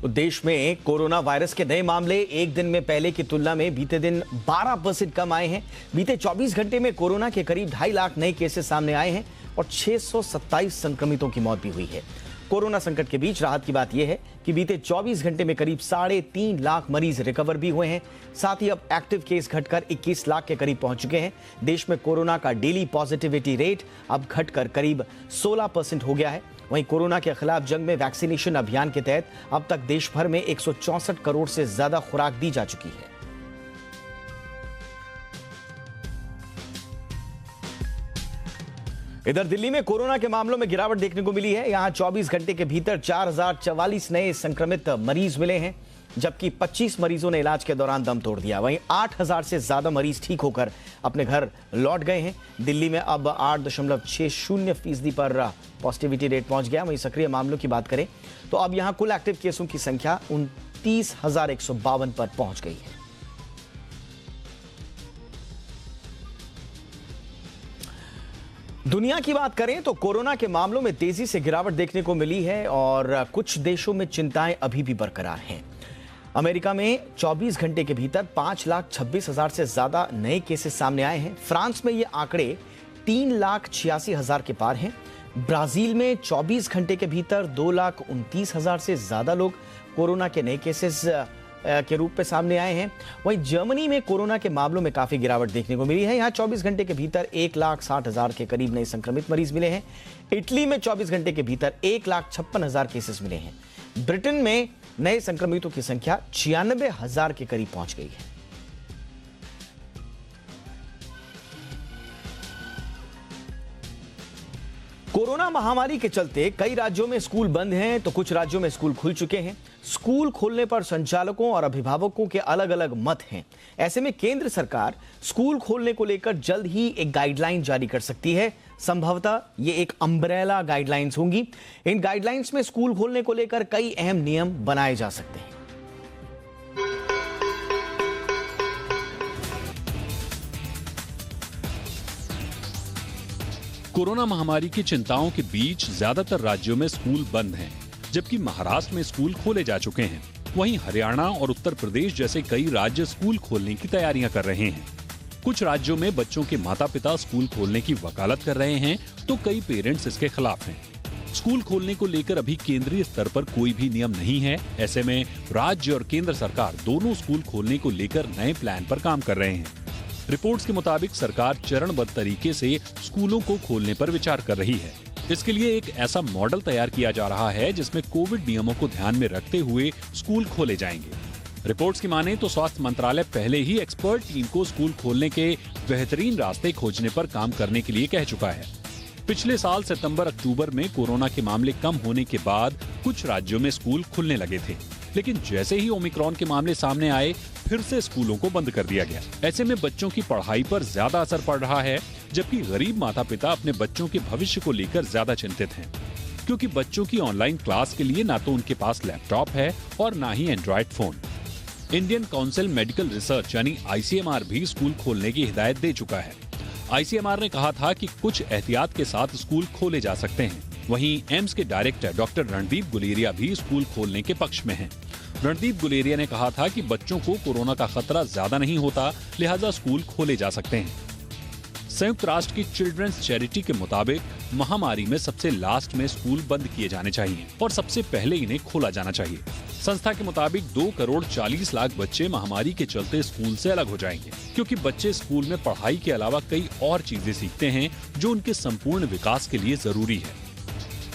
तो देश में कोरोना वायरस के नए मामले एक दिन में पहले की तुलना में बीते दिन 12% कम आए हैं। बीते 24 घंटे में कोरोना के करीब 2.5 लाख नए केसेस सामने आए हैं और 627 संक्रमितों की मौत भी हुई है। कोरोना संकट के बीच राहत की बात यह है कि बीते 24 घंटे में करीब 3.5 लाख मरीज रिकवर भी हुए हैं। साथ ही अब एक्टिव केस घटकर 21 लाख के करीब पहुंच चुके हैं। देश में कोरोना का डेली पॉजिटिविटी रेट अब घटकर करीब 16% हो गया है। वहीं कोरोना के खिलाफ जंग में वैक्सीनेशन अभियान के तहत अब तक देश भर में 164 करोड़ से ज्यादा खुराक दी जा चुकी है। इधर दिल्ली में कोरोना के मामलों में गिरावट देखने को मिली है। यहां 24 घंटे के भीतर 4044 नए संक्रमित मरीज मिले हैं, जबकि 25 मरीजों ने इलाज के दौरान दम तोड़ दिया। वहीं 8000 से ज्यादा मरीज ठीक होकर अपने घर लौट गए हैं। दिल्ली में अब 8.60% पर पॉजिटिविटी रेट पहुंच गया। वहीं सक्रिय मामलों की बात करें तो अब यहां कुल एक्टिव केसों की संख्या 29,152 पर पहुंच गई है। दुनिया की बात करें तो कोरोना के मामलों में तेजी से गिरावट देखने को मिली है और कुछ देशों में चिंताएं अभी भी बरकरार हैं। अमेरिका में 24 घंटे के भीतर 5,26,000 से ज्यादा नए केसेस सामने आए हैं। फ्रांस में ये आंकड़े 3,86,000 के पार हैं। ब्राजील में 24 घंटे के भीतर 2,29,000 से ज्यादा लोग कोरोना के नए केसेस के रूप में सामने आए हैं। वहीं जर्मनी में कोरोना के मामलों में काफी गिरावट देखने को मिली है। यहां 24 घंटे के भीतर 1,60,000 के करीब नए संक्रमित मरीज मिले हैं। इटली में 24 घंटे के भीतर 1,56,000 केसेस मिले हैं। ब्रिटेन में नए संक्रमितों की संख्या 96,000 के करीब पहुंच गई है। कोरोना महामारी के चलते कई राज्यों में स्कूल बंद हैं तो कुछ राज्यों में स्कूल खुल चुके हैं। स्कूल खोलने पर संचालकों और अभिभावकों के अलग अलग मत हैं। ऐसे में केंद्र सरकार स्कूल खोलने को लेकर जल्द ही एक गाइडलाइन जारी कर सकती है। संभवतः ये एक अम्ब्रेला गाइडलाइंस होंगी। इन गाइडलाइंस में स्कूल खोलने को लेकर कई अहम नियम बनाए जा सकते हैं। कोरोना महामारी की चिंताओं के बीच ज्यादातर राज्यों में स्कूल बंद हैं, जबकि महाराष्ट्र में स्कूल खोले जा चुके हैं। वहीं हरियाणा और उत्तर प्रदेश जैसे कई राज्य स्कूल खोलने की तैयारियां कर रहे हैं। कुछ राज्यों में बच्चों के माता-पिता स्कूल खोलने की वकालत कर रहे हैं, तो कई पेरेंट्स इसके खिलाफ हैं। स्कूल खोलने को लेकर अभी केंद्रीय स्तर पर कोई भी नियम नहीं है। ऐसे में राज्य और केंद्र सरकार दोनों स्कूल खोलने को लेकर नए प्लान पर काम कर रहे हैं। रिपोर्ट्स के मुताबिक सरकार चरणबद्ध तरीके से स्कूलों को खोलने पर विचार कर रही है। इसके लिए एक ऐसा मॉडल तैयार किया जा रहा है जिसमें कोविड नियमों को ध्यान में रखते हुए स्कूल खोले जाएंगे। रिपोर्ट्स की माने तो स्वास्थ्य मंत्रालय पहले ही एक्सपर्ट टीम को स्कूल खोलने के बेहतरीन रास्ते खोजने पर काम करने के लिए कह चुका है। पिछले साल सितंबर-अक्टूबर में कोरोना के मामले कम होने के बाद कुछ राज्यों में स्कूल खुलने लगे थे, लेकिन जैसे ही ओमिक्रॉन के मामले सामने आए फिर से स्कूलों को बंद कर दिया गया। ऐसे में बच्चों की पढ़ाई पर ज्यादा असर पड़ रहा है, जबकि गरीब माता पिता अपने बच्चों के भविष्य को लेकर ज्यादा चिंतित हैं, क्योंकि बच्चों की ऑनलाइन क्लास के लिए ना तो उनके पास लैपटॉप है और ना ही android phone. Indian council medical research यानी ICMR भी स्कूल खोलने की हिदायत दे चुका है। ICMR ने कहा था कि कुछ एहतियात के साथ स्कूल खोले जा सकते हैं। वहीं एम्स के डायरेक्टर डॉक्टर रणदीप गुलेरिया भी स्कूल खोलने के पक्ष में हैं। रणदीप गुलेरिया ने कहा था कि बच्चों को कोरोना का खतरा ज्यादा नहीं होता, लिहाजा स्कूल खोले जा सकते हैं। संयुक्त राष्ट्र की चिल्ड्रंस चैरिटी के मुताबिक महामारी में सबसे लास्ट में स्कूल बंद किए जाने चाहिए और सबसे पहले इन्हें खोला जाना चाहिए। संस्था के मुताबिक 2,40,00,000 बच्चे महामारी के चलते स्कूल से अलग हो जाएंगे, क्योंकि बच्चे स्कूल में पढ़ाई के अलावा कई और चीजें सीखते हैं जो उनके संपूर्ण विकास के लिए जरूरी है।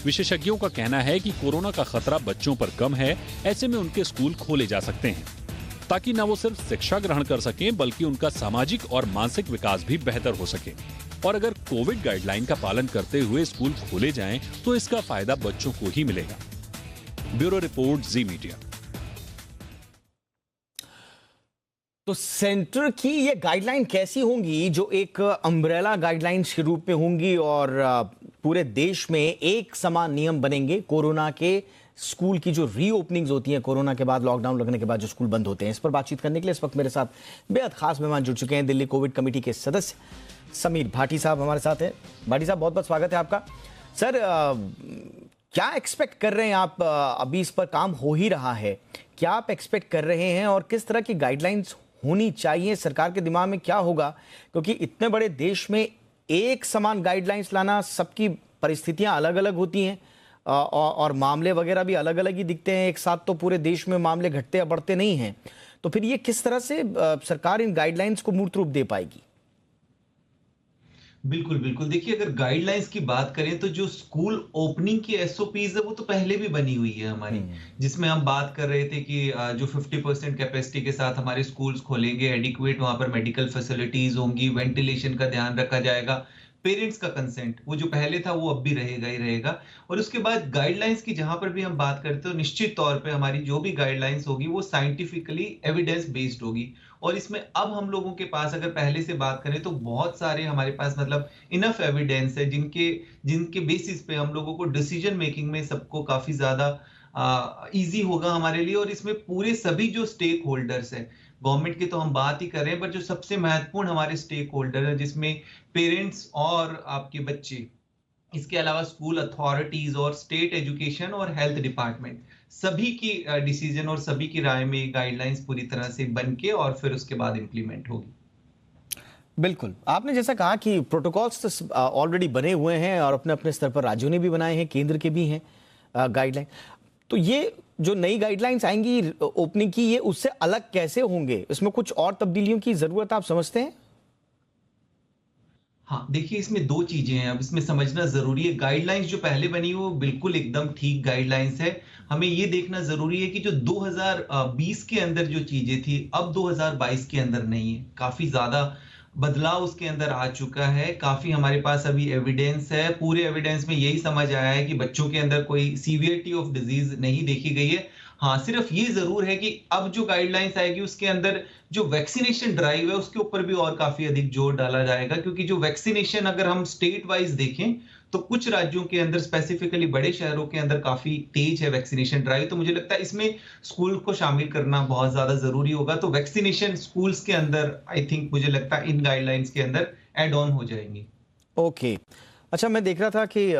विशेषज्ञों का कहना है कि कोरोना का खतरा बच्चों पर कम है। ऐसे में उनके स्कूल खोले जा सकते हैं ताकि न वो सिर्फ शिक्षा ग्रहण कर सकें बल्कि उनका सामाजिक और मानसिक विकास भी बेहतर हो सके। और अगर कोविड गाइडलाइन का पालन करते हुए स्कूल खोले जाएं तो इसका फायदा बच्चों को ही मिलेगा। ब्यूरो रिपोर्ट, जी मीडिया। तो सेंटर की ये गाइडलाइन कैसी होंगी, जो एक अम्ब्रेला गाइडलाइंस के रूप में होंगी और पूरे देश में एक समान नियम बनेंगे। कोरोना के स्कूल की जो रीओपनिंग्स होती हैं कोरोना के बाद, लॉकडाउन लगने के बाद जो स्कूल बंद होते हैं, इस पर बातचीत करने के लिए इस वक्त मेरे साथ बेहद खास मेहमान जुड़ चुके हैं। दिल्ली कोविड कमेटी के सदस्य समीर भाटी साहब हमारे साथ हैं। भाटी साहब, बहुत बहुत स्वागत है आपका। सर, क्या एक्सपेक्ट कर रहे हैं आप? अभी इस पर काम हो ही रहा है, क्या आप एक्सपेक्ट कर रहे हैं और किस तरह की गाइडलाइंस होनी चाहिए? सरकार के दिमाग में क्या होगा? क्योंकि इतने बड़े देश में एक समान गाइडलाइंस लाना, सबकी परिस्थितियां अलग अलग होती हैं और मामले वगैरह भी अलग अलग ही दिखते हैं। एक साथ तो पूरे देश में मामले घटते या बढ़ते नहीं हैं। तो फिर ये किस तरह से सरकार इन गाइडलाइंस को मूर्त रूप दे पाएगी? बिल्कुल, बिल्कुल। देखिए, अगर गाइडलाइंस की बात करें तो जो स्कूल ओपनिंग की एसओपीज़ है वो तो पहले भी बनी हुई है हमारी। जिसमें हम बात कर रहे थे कि जो 50% कैपेसिटी के साथ हमारे स्कूल्स खोलेंगे, एडिक्वेट वहाँ पर मेडिकल फैसिलिटीज़ होंगी, वेंटिलेशन का ध्यान रखा जाएगा, पेरेंट्स का कंसेंट वो जो पहले था वो अब भी रहेगा ही रहेगा। और उसके बाद गाइडलाइंस की जहाँ पर भी हम बात करते हो, निश्चित तौर पे हमारी जो भी गाइडलाइंस होगी वो साइंटिफिकली एविडेंस बेस्ड होगी। और इसमें अब हम लोगों के पास अगर पहले से बात करें तो बहुत सारे हमारे पास मतलब इनफ एविडेंस है जिनके जिनके बेसिस पे हम लोगों को डिसीजन मेकिंग में सबको काफी ज्यादा इजी होगा हमारे लिए। और इसमें पूरे सभी जो स्टेक होल्डर्स है, गवर्नमेंट की तो हम बात ही कर रहे हैं, पर जो सबसे महत्वपूर्ण हमारे स्टेक होल्डर है जिसमें पेरेंट्स और आपके बच्चे, इसके अलावा स्कूल अथॉरिटीज और स्टेट एजुकेशन और हेल्थ डिपार्टमेंट, सभी की डिसीजन और सभी की राय में गाइडलाइंस पूरी तरह से बन के और फिर उसके बाद इंप्लीमेंट होगी। बिल्कुल, आपने जैसा कहा कि प्रोटोकॉल्स तो ऑलरेडी बने हुए हैं और अपने अपने स्तर पर राज्यों ने भी बनाए हैं, केंद्र के भी हैं गाइडलाइन। तो ये जो नई गाइडलाइंस आएंगी ओपनिंग की, ये उससे अलग कैसे होंगे? इसमें कुछ और तब्दीलियों की जरूरत आप समझते हैं? हाँ, देखिए, इसमें 2 चीज़ें हैं, अब इसमें समझना ज़रूरी है। गाइडलाइंस जो पहले बनी वो बिल्कुल एकदम ठीक गाइडलाइंस है। हमें ये देखना ज़रूरी है कि जो 2020 के अंदर जो चीज़ें थी, अब 2022 के अंदर नहीं है। काफ़ी ज़्यादा बदलाव उसके अंदर आ चुका है, काफ़ी हमारे पास अभी एविडेंस है। पूरे एविडेंस में यही समझ आया है कि बच्चों के अंदर कोई सीवियरिटी ऑफ डिज़ीज़ नहीं देखी गई है। हाँ, सिर्फ ये ज़रूर है कि अब जो गाइडलाइंस आएगी उसके अंदर जो वैक्सीनेशन ड्राइव है उसके ऊपर भी और काफ़ी अधिक जोर डाला जाएगा, क्योंकि जो वैक्सीनेशन अगर हम स्टेट वाइज़ देखें तो कुछ राज्यों के अंदर, स्पेसिफिकली बड़े शहरों के अंदर काफ़ी तेज है वैक्सीनेशन ड्राइव। तो मुझे लगता है इसमें स्कूल को शामिल करना बहुत ज़्यादा ज़रूरी होगा। तो वैक्सीनेशन स्कूल्स के अंदर आई थिंक मुझे लगता है इन गाइडलाइंस के अंदर ऐड ऑन हो जाएंगी। ओके। अच्छा, मैं देख रहा था कि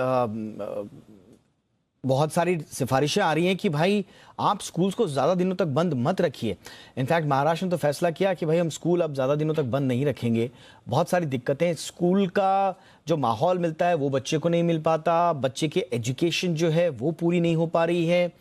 बहुत सारी सिफारिशें आ रही हैं कि भाई आप स्कूल्स को ज़्यादा दिनों तक बंद मत रखिए। इनफैक्ट महाराष्ट्र ने तो फैसला किया कि भाई हम स्कूल अब ज़्यादा दिनों तक बंद नहीं रखेंगे। बहुत सारी दिक्कतें, स्कूल का जो माहौल मिलता है वो बच्चे को नहीं मिल पाता, बच्चे की एजुकेशन जो है वो पूरी नहीं हो पा रही है,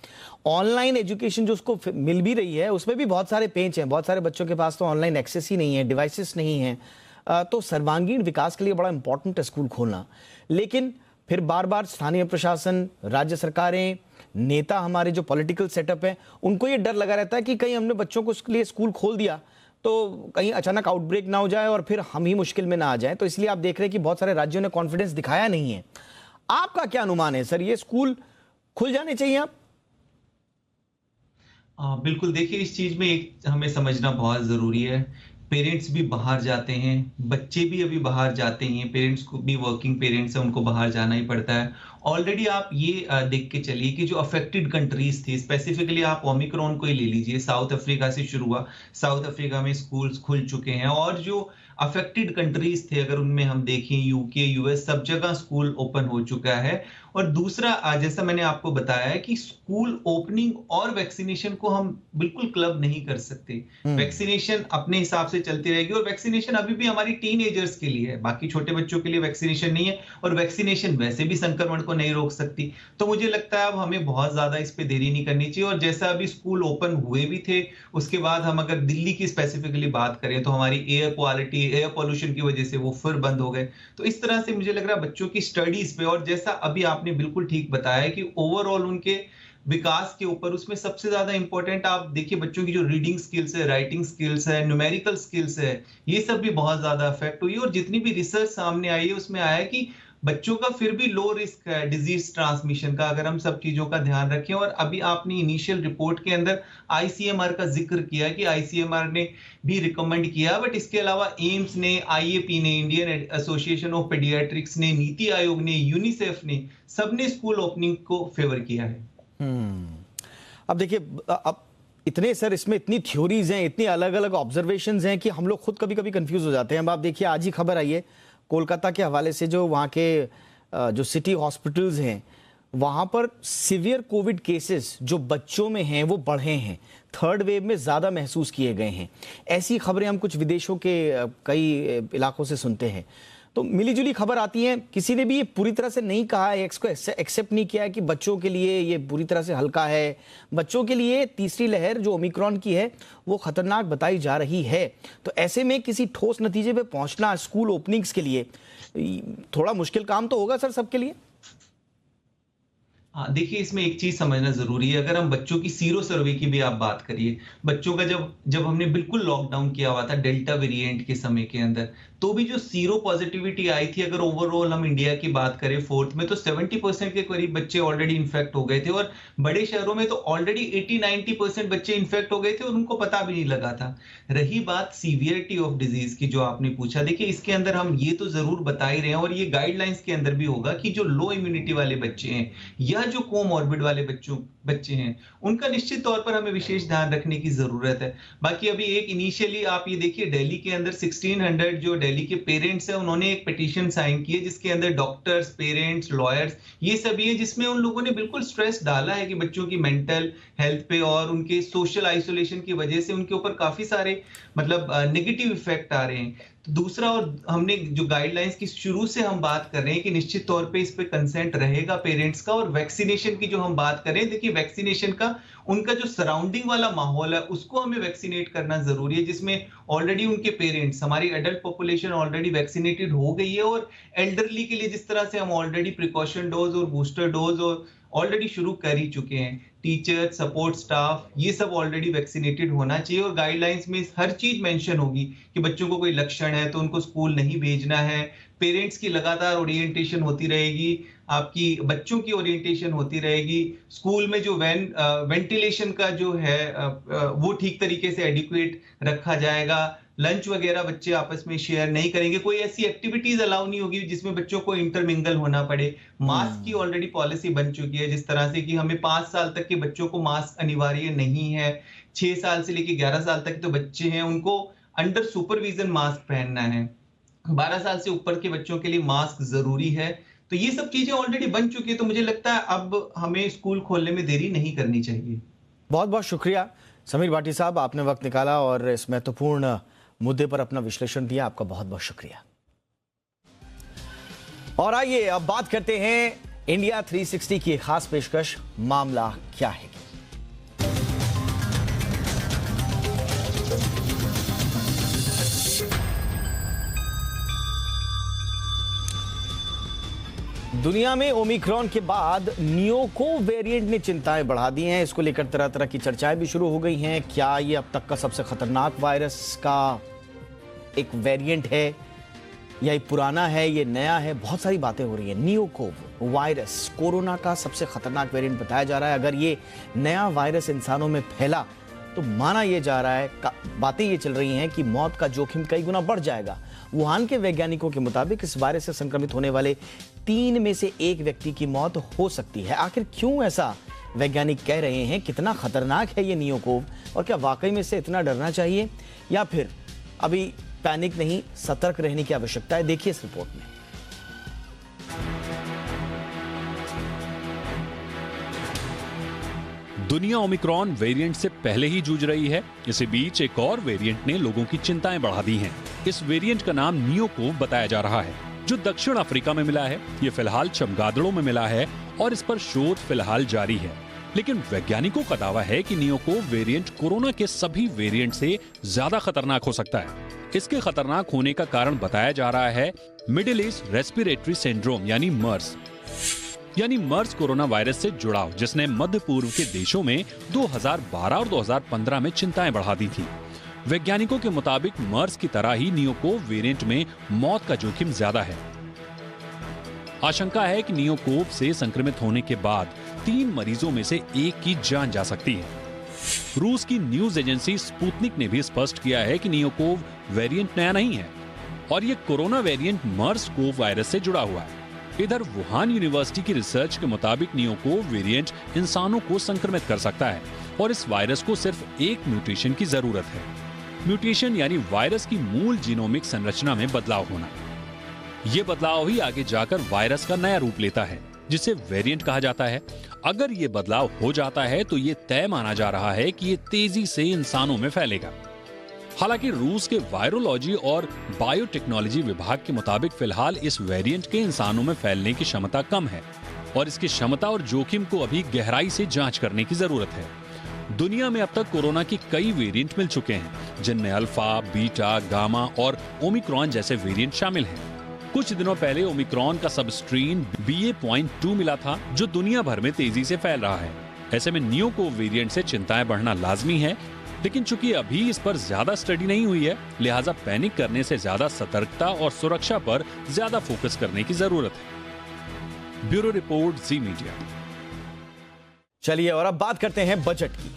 ऑनलाइन एजुकेशन जो उसको मिल भी रही है उसमें भी बहुत सारे पेंच हैं। बहुत सारे बच्चों के पास तो ऑनलाइन एक्सेस ही नहीं है, डिवाइसेस नहीं हैं। तो सर्वांगीण विकास के लिए बड़ा इंपॉर्टेंट है स्कूल खोलना। लेकिन फिर बार बार स्थानीय प्रशासन, राज्य सरकारें, नेता, हमारे जो पॉलिटिकल सेटअप है, उनको ये डर लगा रहता है कि कहीं हमने बच्चों को उसके लिए स्कूल खोल दिया तो कहीं अचानक आउटब्रेक ना हो जाए और फिर हम ही मुश्किल में ना आ जाए। तो इसलिए आप देख रहे हैं कि बहुत सारे राज्यों ने कॉन्फिडेंस दिखाया नहीं है। आपका क्या अनुमान है सर, ये स्कूल खुल जाने चाहिए आप? बिल्कुल, देखिए, इस चीज में एक हमें समझना बहुत जरूरी है। पेरेंट्स भी बाहर जाते हैं, बच्चे भी अभी बाहर जाते हैं, पेरेंट्स को भी, वर्किंग पेरेंट्स हैं, उनको बाहर जाना ही पड़ता है। ऑलरेडी आप ये देख के चलिए कि जो अफेक्टेड कंट्रीज थी, स्पेसिफिकली आप ओमिक्रॉन को ही ले लीजिए, साउथ अफ्रीका से शुरू हुआ। साउथ अफ्रीका में स्कूल्स खुल चुके हैं और जो अफेक्टेड कंट्रीज थे अगर उनमें हम देखें, यूके, यूएस, सब जगह स्कूल ओपन हो चुका है। और दूसरा, जैसा मैंने आपको बताया है कि स्कूल ओपनिंग और वैक्सीनेशन को हम बिल्कुल क्लब नहीं कर सकते। वैक्सीनेशन अपने हिसाब से चलती रहेगी और वैक्सीनेशन अभी भी हमारी टीनएजर्स के लिए है, बाकी छोटे बच्चों के लिए वैक्सीनेशन नहीं है। और वैक्सीनेशन वैसे भी संक्रमण को नहीं रोक सकती। तो मुझे लगता है अब हमें बहुत ज्यादा इस पे देरी नहीं करनी चाहिए। और जैसा अभी स्कूल ओपन हुए भी थे, उसके बाद हम अगर दिल्ली की स्पेसिफिकली बात करें तो हमारी एयर क्वालिटी, एयर पॉल्यूशन की वजह से वो फिर बंद हो गए। तो इस तरह से मुझे लग रहा है बच्चों की स्टडीज पे, और जैसा अभी आपने बिल्कुल ठीक बताया कि ओवरऑल उनके विकास के ऊपर, उसमें सबसे ज्यादा इंपॉर्टेंट आप देखिए बच्चों की जो रीडिंग स्किल्स है, राइटिंग स्किल्स है, न्यूमेरिकल स्किल्स है, ये सब भी बहुत ज्यादा अफेक्ट हुई। और जितनी भी रिसर्च सामने आई है उसमें आया है कि बच्चों का फिर भी लो रिस्क है डिजीज ट्रांसमिशन का, अगर हम सब चीजों का ध्यान रखें। और अभी आपने इनिशियल रिपोर्ट के अंदर आईसीएमआर का जिक्र किया कि आईसीएमआर ने भी रिकमेंड किया, बट इसके अलावा एम्स ने, आईएपी ने, इंडियन एसोसिएशन ऑफ पीडियाट्रिक्स ने, नीति आयोग ने, यूनिसेफ ने, सबने स्कूल ओपनिंग को फेवर किया है। अब देखिए, अब इतने सर इसमें इतनी थ्योरीज हैं, इतनी अलग अलग ऑब्जर्वेशंस हैं कि हम लोग खुद कभी कभी कंफ्यूज हो जाते हैं। अब आप देखिए, आज ही खबर आई है कोलकाता के हवाले से, जो वहाँ के जो सिटी हॉस्पिटल्स हैं वहां पर सीवियर कोविड केसेस जो बच्चों में हैं वो बढ़े हैं, थर्ड वेव में ज्यादा महसूस किए गए हैं। ऐसी खबरें हम कुछ विदेशों के कई इलाकों से सुनते हैं। तो मिलीजुली खबर आती है, किसी ने भी ये पूरी तरह से नहीं कहा है, इसको एक्सेप्ट नहीं किया है कि बच्चों के लिए ये पूरी तरह से हल्का है। बच्चों के लिए तीसरी लहर जो ओमिक्रॉन की है वो खतरनाक बताई जा रही है। तो ऐसे में किसी ठोस नतीजे पे पहुंचना स्कूल ओपनिंग्स के लिए थोड़ा मुश्किल काम तो होगा सर सबके लिए। हाँ, देखिए इसमें एक चीज समझना जरूरी है। अगर हम बच्चों की सीरो सर्वे की भी आप बात करिए, बच्चों का जब हमने बिल्कुल लॉकडाउन किया हुआ था डेल्टा वेरिएंट के समय के अंदर, तो भी जो सीरो पॉजिटिविटी आई थी, अगर ओवरऑल हम इंडिया की बात करें फोर्थ में, तो 70% के करीब बच्चे ऑलरेडी इन्फेक्ट हो गए थे। और बड़े शहरों में तो ऑलरेडी 80-90% बच्चे इन्फेक्ट हो गए थे और उनको पता भी नहीं लगा था। रही बात सीवियरिटी ऑफ डिजीज की जो आपने पूछा, देखिए इसके अंदर हम ये तो जरूर बता ही रहे हैं और ये गाइडलाइंस के अंदर भी होगा कि जो लो इम्यूनिटी वाले बच्चे हैं या जो कोमॉर्बिड वाले बच्चे हैं, उनका निश्चित तौर पर हमें विशेष ध्यान रखने की जरूरत है। बाकी अभी एक इनिशियली आप ये देखिए, दिल्ली के अंदर 1600 जो दिल्ली के पेरेंट्स हैं उन्होंने एक पिटीशन साइन की है जिसके अंदर डॉक्टर्स, पेरेंट्स, लॉयर्स ये सभी है, जिसमें उन लोगों ने बिल्कुल स्ट्रेस डाला है कि बच्चों की मेंटल हेल्थ पे और उनके सोशल आइसोलेशन की वजह से उनके ऊपर काफी सारे नेगेटिव इफेक्ट आ रहे हैं। तो दूसरा, और हमने जो गाइडलाइंस की शुरू से हम बात कर रहे हैं कि निश्चित तौर पे इस पे कंसेंट रहेगा पेरेंट्स का। और वैक्सीनेशन की जो हम बात करें, देखिए वैक्सीनेशन का उनका जो सराउंडिंग वाला माहौल है उसको हमें वैक्सीनेट करना जरूरी है, जिसमें ऑलरेडी उनके पेरेंट्स, हमारी एडल्ट पॉपुलेशन ऑलरेडी वैक्सीनेटेड हो गई है। और एल्डरली के लिए जिस तरह से हम ऑलरेडी प्रिकॉशन डोज और बूस्टर डोज और ऑलरेडी शुरू कर ही चुके हैं, टीचर, सपोर्ट स्टाफ, ये सब ऑलरेडी वैक्सीनेटेड होना चाहिए। और गाइडलाइंस में हर चीज मेंशन होगी कि बच्चों को कोई लक्षण है तो उनको स्कूल नहीं भेजना है। पेरेंट्स की लगातार ओरिएंटेशन होती रहेगी, आपकी बच्चों की ओरिएंटेशन होती रहेगी। स्कूल में जो वेंटिलेशन का जो है वो ठीक तरीके से एडिक्वेट रखा जाएगा। लंच वगैरह बच्चे आपस में शेयर नहीं करेंगे। कोई ऐसी एक्टिविटीज अलाउ नहीं होगी जिसमें बच्चों को इंटरमिंगल होना पड़े। मास्क की ऑलरेडी पॉलिसी बन चुकी है, जिस तरह से कि हमें 5 साल तक के बच्चों को मास्क अनिवार्य नहीं है। 6 साल से लेकर 11 साल तक तो बच्चे हैं, उनको अंडर सुपरविजन मास्क पहनना है। 12 साल से ऊपर के बच्चों के लिए मास्क जरूरी है। तो ये सब चीजें ऑलरेडी बन चुकी है। तो मुझे लगता है अब हमें स्कूल खोलने में देरी नहीं करनी चाहिए। बहुत बहुत शुक्रिया समीर भाटी साहब, आपने वक्त निकाला और इस महत्वपूर्ण मुद्दे पर अपना विश्लेषण दिया। आपका बहुत बहुत शुक्रिया। और आइए अब बात करते हैं इंडिया 360 की खास पेशकश, मामला क्या है। दुनिया में ओमिक्रॉन के बाद नियोको वेरिएंट ने चिंताएं बढ़ा दी हैं। इसको लेकर तरह तरह की चर्चाएं भी शुरू हो गई हैं। क्या ये अब तक का सबसे खतरनाक वायरस का एक वेरिएंट है या ये पुराना है, ये नया है? बहुत सारी बातें हो रही हैं। नियोको वायरस कोरोना का सबसे खतरनाक वेरिएंट बताया जा रहा है। अगर ये नया वायरस इंसानों में फैला तो माना यह जा रहा है, बातें ये चल रही हैं कि मौत का जोखिम कई गुना बढ़ जाएगा। वुहान के वैज्ञानिकों के मुताबिक इस वायरस से संक्रमित होने वाले 3 में से 1 व्यक्ति की मौत हो सकती है। आखिर क्यों ऐसा वैज्ञानिक कह रहे हैं? कितना खतरनाक है ये नियोकोव और क्या वाकई में इससे इतना डरना चाहिए या फिर अभी पैनिक नहीं, सतर्क रहने की आवश्यकता है? देखिए इस रिपोर्ट में। दुनिया ओमिक्रॉन वेरिएंट से पहले ही जूझ रही है। इसी बीच एक और वेरिएंट ने लोगों की चिंताएं बढ़ा दी हैं। इस वेरिएंट का नाम नियोकोव बताया जा रहा है, जो दक्षिण अफ्रीका में मिला है। ये फिलहाल चमगादड़ों में मिला है और इस पर शोध फिलहाल जारी है। लेकिन वैज्ञानिकों का दावा है कि नियोकोव वेरिएंट कोरोना के सभी वेरिएंट से ज्यादा खतरनाक हो सकता है। इसके खतरनाक होने का कारण बताया जा रहा है मिडिल ईस्ट रेस्पिरेटरी सिंड्रोम यानी मर्स। यानी मर्स कोरोना वायरस से जुड़ाव, जिसने मध्य पूर्व के देशों में 2012 और 2015 में चिंताएं बढ़ा दी थी। वैज्ञानिकों के मुताबिक मर्स की तरह ही नियोकोव वेरिएंट में मौत का जोखिम ज्यादा है। आशंका है कि नियोकोव से संक्रमित होने के बाद 3 मरीजों में से 1 की जान जा सकती है। रूस की न्यूज एजेंसी स्पुतनिक ने भी स्पष्ट किया है कि नियोकोव वेरिएंट नया नहीं है और ये कोरोना वेरिएंट मर्स कोव वायरस से जुड़ा हुआ है। इधर वुहान यूनिवर्सिटी की रिसर्च के मुताबिक नियोकोव वेरिएंट इंसानों को संक्रमित कर सकता है और इस वायरस को सिर्फ एक म्यूटेशन की जरूरत है। म्यूटेशन यानी वायरस की मूल जीनोमिक संरचना में बदलाव होना। ये बदलाव ही आगे जाकर वायरस का नया रूप लेता है। जिसे वेरिएंट कहा जाता है। अगर ये बदलाव हो जाता है तो ये तय माना जा रहा है कि ये तेजी से इंसानों में फैलेगा। हालांकि रूस के वायरोलॉजी और बायोटेक्नोलॉजी विभाग के मुताबिक फिलहाल इस वेरिएंट के इंसानों में फैलने की क्षमता कम है और इसकी क्षमता और जोखिम को अभी गहराई से जांच करने की जरूरत है। दुनिया में अब तक कोरोना की कई वेरिएंट मिल चुके हैं, जिनमें अल्फा, बीटा, गामा और ओमिक्रॉन जैसे वेरिएंट शामिल हैं। कुछ दिनों पहले ओमिक्रॉन का सब स्ट्रेन BA.2 मिला था, जो दुनिया भर में तेजी से फैल रहा है। ऐसे में नियो को वेरिएंट से चिंताएं बढ़ना लाजमी है, लेकिन चूंकि अभी इस पर ज्यादा स्टडी नहीं हुई है, लिहाजा पैनिक करने से ज्यादा सतर्कता और सुरक्षा पर ज्यादा फोकस करने की जरूरत है। ब्यूरो रिपोर्ट, जी मीडिया। चलिए और अब बात करते हैं बजट की।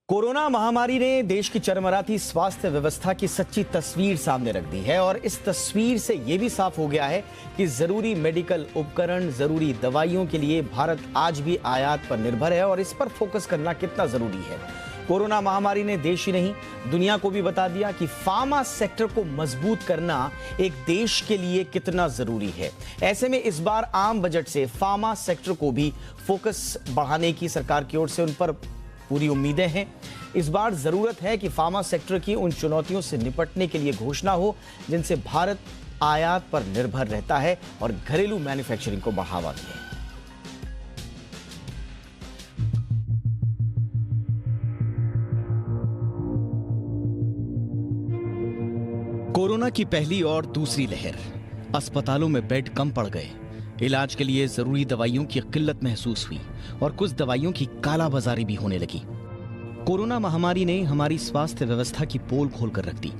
कोरोना महामारी ने देश की चरमराती स्वास्थ्य व्यवस्था की सच्ची तस्वीर सामने रख दी है और इस तस्वीर से यह भी साफ हो गया है कि जरूरी मेडिकल उपकरण, जरूरी दवाइयों के लिए भारत आज भी आयात पर निर्भर है और इस पर फोकस करना कितना जरूरी है। कोरोना महामारी ने देश ही नहीं, दुनिया को भी बता दिया कि फार्मा सेक्टर को मजबूत करना एक देश के लिए कितना जरूरी है। ऐसे में इस बार आम बजट से फार्मा सेक्टर को भी फोकस बढ़ाने की सरकार की ओर से उन पर पूरी उम्मीदें हैं। इस बार जरूरत है कि फार्मा सेक्टर की उन चुनौतियों से निपटने के लिए घोषणा हो जिनसे भारत आयात पर निर्भर रहता है और घरेलू मैन्युफैक्चरिंग को बढ़ावा दे। कोरोना की पहली और दूसरी लहर, अस्पतालों में बेड कम पड़ गए, इलाज के लिए जरूरी दवाइयों की किल्लत महसूस हुई और कुछ दवाइयों की कालाबाजारी भी होने लगी। कोरोना महामारी ने हमारी स्वास्थ्य व्यवस्था की पोल खोलकर रख दी।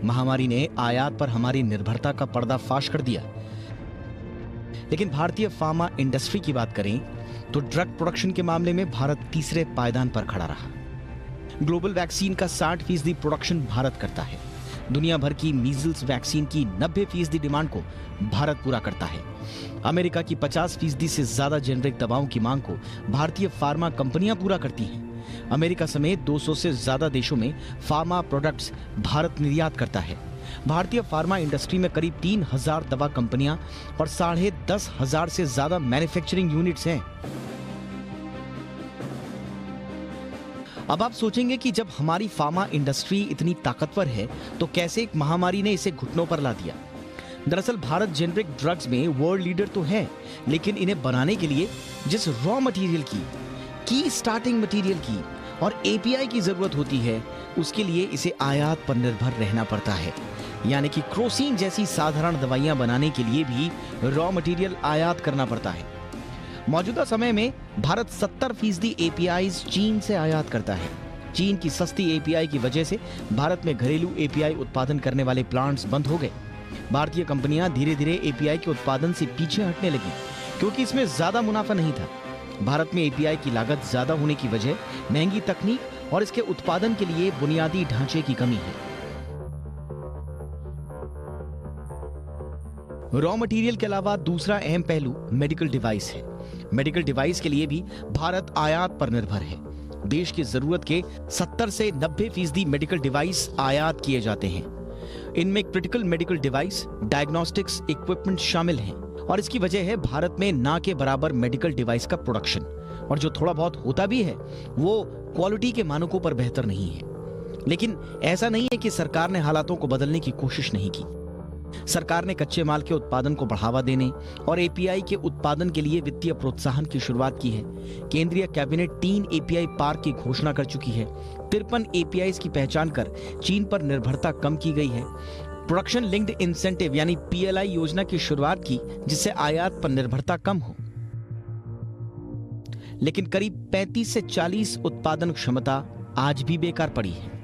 महामारी ने आयात पर हमारी निर्भरता का पर्दाफाश कर दिया। लेकिन भारतीय फार्मा इंडस्ट्री की बात करें तो ड्रग प्रोडक्शन के मामले में भारत तीसरे पायदान पर खड़ा रहा। ग्लोबल वैक्सीन का 60% प्रोडक्शन भारत करता है। दुनिया भर की मीजल्स वैक्सीन की 90% डिमांड को भारत पूरा करता है। अमेरिका की 50% से ज्यादा जेनरिक दवाओं की मांग को भारतीय फार्मा कंपनियां पूरा करती हैं। अमेरिका समेत 200 से ज्यादा देशों में फार्मा प्रोडक्ट्स भारत निर्यात करता है। भारतीय फार्मा इंडस्ट्री में करीब 3000 दवा कंपनियां और 10,500 से ज्यादा मैन्युफैक्चरिंग यूनिट्स हैं। अब आप सोचेंगे कि जब हमारी फार्मा इंडस्ट्री इतनी ताकतवर है तो कैसे एक महामारी ने इसे घुटनों पर ला दिया। दरअसल भारत जेनरिक ड्रग्स में वर्ल्ड लीडर तो है, लेकिन इन्हें बनाने के लिए जिस रॉ मटेरियल की स्टार्टिंग मटेरियल की और एपीआई की जरूरत होती है, उसके लिए इसे आयात पर निर्भर रहना पड़ता है। यानी कि क्रोसिन जैसी साधारण दवाइयां बनाने के लिए भी रॉ मटेरियल आयात करना पड़ता है। मौजूदा समय में भारत 70% एपीआईज चीन से आयात करता है। चीन की सस्ती एपीआई की वजह से भारत में घरेलू एपीआई उत्पादन करने वाले प्लांट्स बंद हो गए। भारतीय कंपनियां धीरे धीरे एपीआई के उत्पादन से पीछे हटने लगी क्योंकि इसमें ज्यादा मुनाफा नहीं था। भारत में एपीआई की लागत ज्यादा होने की वजह महंगी तकनीक और इसके उत्पादन के लिए बुनियादी ढांचे की कमी है। रॉ मटेरियल के अलावा दूसरा अहम पहलू मेडिकल डिवाइस है। मेडिकल डिवाइस के लिए भी भारत आयात पर निर्भर है। देश की जरूरत के 70 से 90% मेडिकल डिवाइस आयात किए जाते हैं। इनमें critical medical device, diagnostics equipment शामिल हैं और इसकी वजह है भारत में ना के बराबर मेडिकल डिवाइस का प्रोडक्शन, और जो थोड़ा बहुत होता भी है वो क्वालिटी के मानकों पर बेहतर नहीं है। लेकिन ऐसा नहीं है कि सरकार ने हालातों को बदलने की कोशिश नहीं की। सरकार ने कच्चे माल के उत्पादन को बढ़ावा देने और एपीआई के उत्पादन के लिए वित्तीय प्रोत्साहन की शुरुआत की है। केंद्रीय कैबिनेट 3 एपीआई पार्क की घोषणा कर चुकी है। 53 एपीआई की पहचान कर चीन पर निर्भरता कम की गई है। प्रोडक्शन लिंक्ड इंसेंटिव यानी पीएलआई योजना की शुरुआत की, जिससे आयात पर निर्भरता कम हो। लेकिन करीब 35 से 40 उत्पादन क्षमता आज भी बेकार पड़ी है।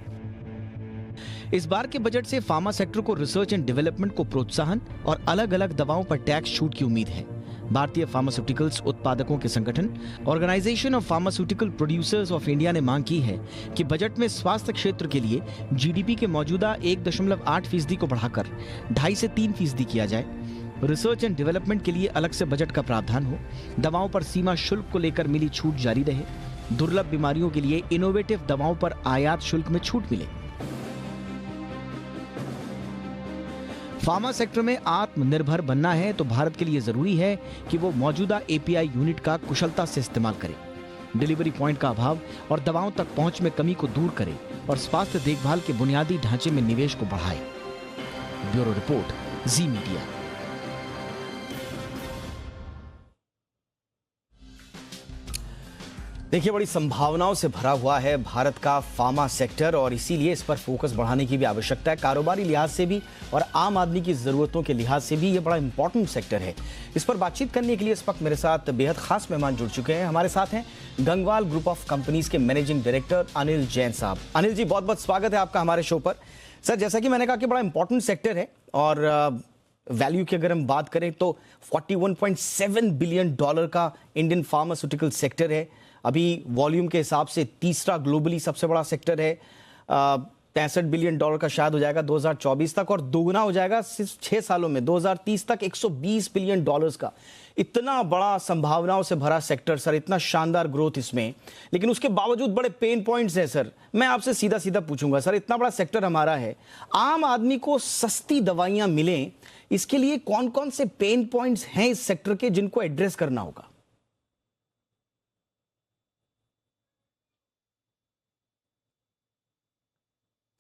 इस बार के बजट से फार्मा सेक्टर को रिसर्च एंड डेवलपमेंट को प्रोत्साहन और अलग अलग दवाओं पर टैक्स छूट की उम्मीद है। भारतीय फार्मास्यूटिकल्स उत्पादकों के संगठन organisation of pharmaceutical producers of India ने मांग की है कि बजट में स्वास्थ्य क्षेत्र के लिए जीडीपी के मौजूदा 1.8% को बढ़ाकर 2.5 से 3% किया जाए। रिसर्च एंड डेवलपमेंट के लिए अलग से बजट का प्रावधान हो। दवाओं पर सीमा शुल्क को लेकर मिली छूट जारी रहे। दुर्लभ बीमारियों के लिए इनोवेटिव दवाओं पर आयात शुल्क में छूट मिले। फार्मा सेक्टर में आत्मनिर्भर बनना है तो भारत के लिए जरूरी है कि वो मौजूदा एपीआई यूनिट का कुशलता से इस्तेमाल करे, डिलीवरी पॉइंट का अभाव और दवाओं तक पहुंच में कमी को दूर करे और स्वास्थ्य देखभाल के बुनियादी ढांचे में निवेश को बढ़ाए। ब्यूरो रिपोर्ट, जी मीडिया। देखिए, बड़ी संभावनाओं से भरा हुआ है भारत का फार्मा सेक्टर और इसीलिए इस पर फोकस बढ़ाने की भी आवश्यकता है। कारोबारी लिहाज से भी और आम आदमी की जरूरतों के लिहाज से भी ये बड़ा इंपॉर्टेंट सेक्टर है। इस पर बातचीत करने के लिए इस वक्त मेरे साथ बेहद खास मेहमान जुड़ चुके हैं। हमारे साथ हैं गंगवाल ग्रुप ऑफ कंपनीज के मैनेजिंग डायरेक्टर अनिल जैन साहब। अनिल जी, बहुत बहुत स्वागत है आपका हमारे शो पर। सर, जैसा कि मैंने कहा कि बड़ा इंपॉर्टेंट सेक्टर है और वैल्यू की अगर हम बात करें तो $41.7 बिलियन का इंडियन फार्मास्यूटिकल सेक्टर है। अभी वॉल्यूम के हिसाब से तीसरा ग्लोबली सबसे बड़ा सेक्टर है। $63 बिलियन का शायद हो जाएगा 2024 तक और दोगुना हो जाएगा सिर्फ 6 सालों में 2030 तक $120 बिलियन का। इतना बड़ा संभावनाओं से भरा सेक्टर सर, इतना शानदार ग्रोथ इसमें, लेकिन उसके बावजूद बड़े पेन पॉइंट्स हैं सर। मैं आपसे सीधा सीधा पूछूंगा सर, इतना बड़ा सेक्टर हमारा है, आम आदमी को सस्ती दवाइयां मिलें, इसके लिए कौन कौन से पेन पॉइंट्स हैं इस सेक्टर के जिनको एड्रेस करना होगा?